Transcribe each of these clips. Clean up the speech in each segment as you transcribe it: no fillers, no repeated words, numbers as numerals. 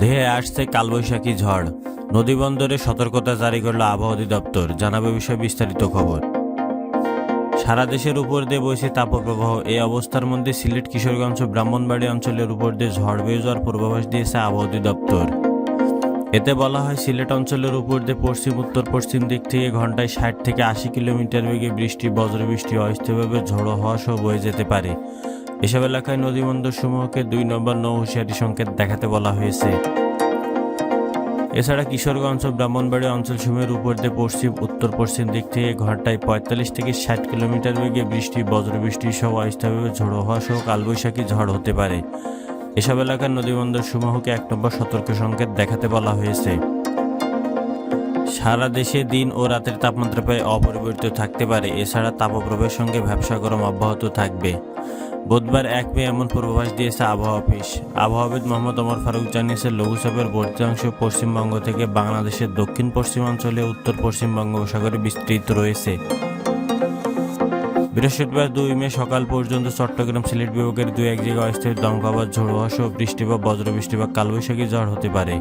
ধেয়ে আসছে কালবৈশাখী ঝড়, নদীবন্দরে সতর্কতা জারি করল আবহাওয়া অধিদপ্তর। জানাবে বিষয়ে বিস্তারিত খবর। সারা দেশের উপর দিয়ে বইছে তাপপ্রবাহ। এই অবস্থার মধ্যে সিলেট, কিশোরগঞ্জ ও ব্রাহ্মণবাড়ী অঞ্চলের উপর দিয়ে ঝড় বয়ে যাওয়ার পূর্বাভাস দিয়েছে আবহাওয়া অধিদপ্তর। এতে বলা হয়, সিলেট অঞ্চলের উপর দিয়ে পশ্চিম উত্তর পশ্চিম দিক থেকে ঘন্টায় 60 থেকে 80 কিলোমিটার বেগে বৃষ্টি, বজ্রবৃষ্টি, অস্থায়ীভাবে ঝোড়ো হওয়া সহ বয়ে যেতে পারে। এসব এলাকায় নদীবন্দর সমূহকে 2 নম্বর নৌ হুঁশিয়ারি সংকেত দেখাতে বলা হয়েছে। এছাড়া কিশোরগঞ্জ ও ব্রাহ্মণবাড়ী অঞ্চলসমূহের উপর দিয়ে পশ্চিম উত্তর পশ্চিম দিক থেকে ঘন্টায় 45 থেকে 60 কিলোমিটার বেগে বৃষ্টি, বজ্রবৃষ্টি সহ অস্থায়ীভাবে ঝোড়ো হওয়া সহ কালবৈশাখী ঝড় হতে পারে। এসব এলাকার নদীবন্দর সমূহকে 1 নম্বর সতর্ক সংকেত দেখাতে বলা হয়েছে। সারা দেশে দিন ও রাতের তাপমাত্রা প্রায় অপরিবর্তিত থাকতে পারে। এছাড়া তাপপ্রবাহের সঙ্গে ভ্যাপসা গরম অব্যাহত থাকবে। বুধবার 1 মে এমন পূর্বাভাস দিয়েছে আবহাওয়া অফিস। আবহাওয়াবিদ মোহাম্মদ ওমর ফারুক জানিয়েছে, লঘুচাপের বর্ধিত অংশ পশ্চিমবঙ্গ থেকে বাংলাদেশের দক্ষিণ পশ্চিমাঞ্চলে উত্তর পশ্চিম বঙ্গোপসাগরে বিস্তৃত রয়েছে। বৃহস্পতিবার 2 মে সকাল পর্যন্ত চট্টগ্রাম, সিলেট বিভাগের 2-1 জায়গায় অস্থায়ী দমকা বা ঝোড়ো হওয়া সহ বৃষ্টি বা বজ্রবৃষ্টি বা কালবৈশাখী ঝড় হতে পারে।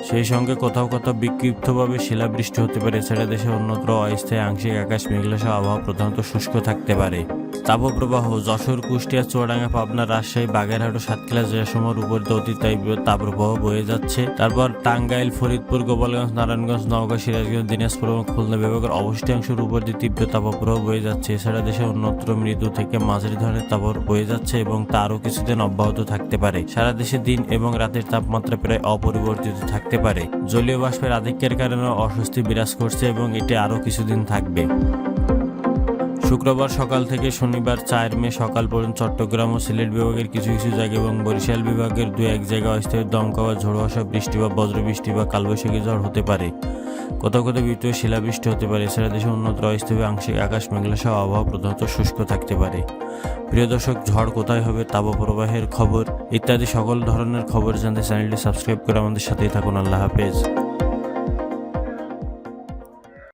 সেই সঙ্গে কোথাও কোথাও বিক্ষিপ্তভাবে শিলাবৃষ্টি হতে পারে। এছাড়া দেশের অন্যত্র অস্থায়ী আংশিক আকাশ মেঘলা সহ আবহাওয়া প্রধানত শুষ্ক থাকতে পারে। তাপপ্রবাহ: যশোর, কুষ্টিয়া, চুয়াডাঙ্গা, পাবনা, রাজশাহী, বাগেরহাট ও সাতক্ষীরা জেলাসমূহের উপর দিয়ে অতি তীব্র তাপপ্রবাহ বয়ে যাচ্ছে। তারপর টাঙ্গাইল, ফরিদপুর, গোপালগঞ্জ, নারায়ণগঞ্জ, নওগাঁ, সিরাজগঞ্জ, দিনাজপুর এবং খুলনা বিভাগের অবশিষ্টাংশের উপর দিয়ে তীব্র তাপপ্রবাহ বয়ে যাচ্ছে। এছাড়া দেশের অন্যত্র মৃদু থেকে মাঝারি ধরনের তাপপ্রবাহ বয়ে যাচ্ছে এবং তা আরও কিছুদিন অব্যাহত থাকতে পারে। সারা দেশে দিন এবং রাতের তাপমাত্রা প্রায় অপরিবর্তিত থাকতে পারে। জলীয় বাষ্পের আধিক্যের কারণে অস্বস্তি বিরাজ করছে এবং এটি আরও কিছুদিন থাকবে। শুক্রবার সকাল থেকে শনিবার 4 মে সকাল পর্যন্ত চট্টগ্রাম ও সিলেট বিভাগের কিছু কিছু জায়গা এবং বরিশাল বিভাগের 2-1 জায়গায় অস্থায়ী দমকা বা ঝোড়ো হওয়া বৃষ্টি বা বজ্রবৃষ্টি বা কালবৈশাখী ঝড় হতে পারে। কোথাও কোথাও বিদ্যুৎ শিলাবৃষ্টি হতে পারে। এছাড়া দেশের অন্যত্র অস্থায়ী আংশিক আকাশ মেঘলা সহ আবহাওয়া প্রধানত শুষ্ক থাকতে পারে। প্রিয় দর্শক, ঝড় কোথায় হবে, তাপপ্রবাহের খবর ইত্যাদি সকল ধরনের খবর জানতে চ্যানেলটি সাবস্ক্রাইব করে আমাদের সাথেই থাকুন। আল্লাহ হাফেজ।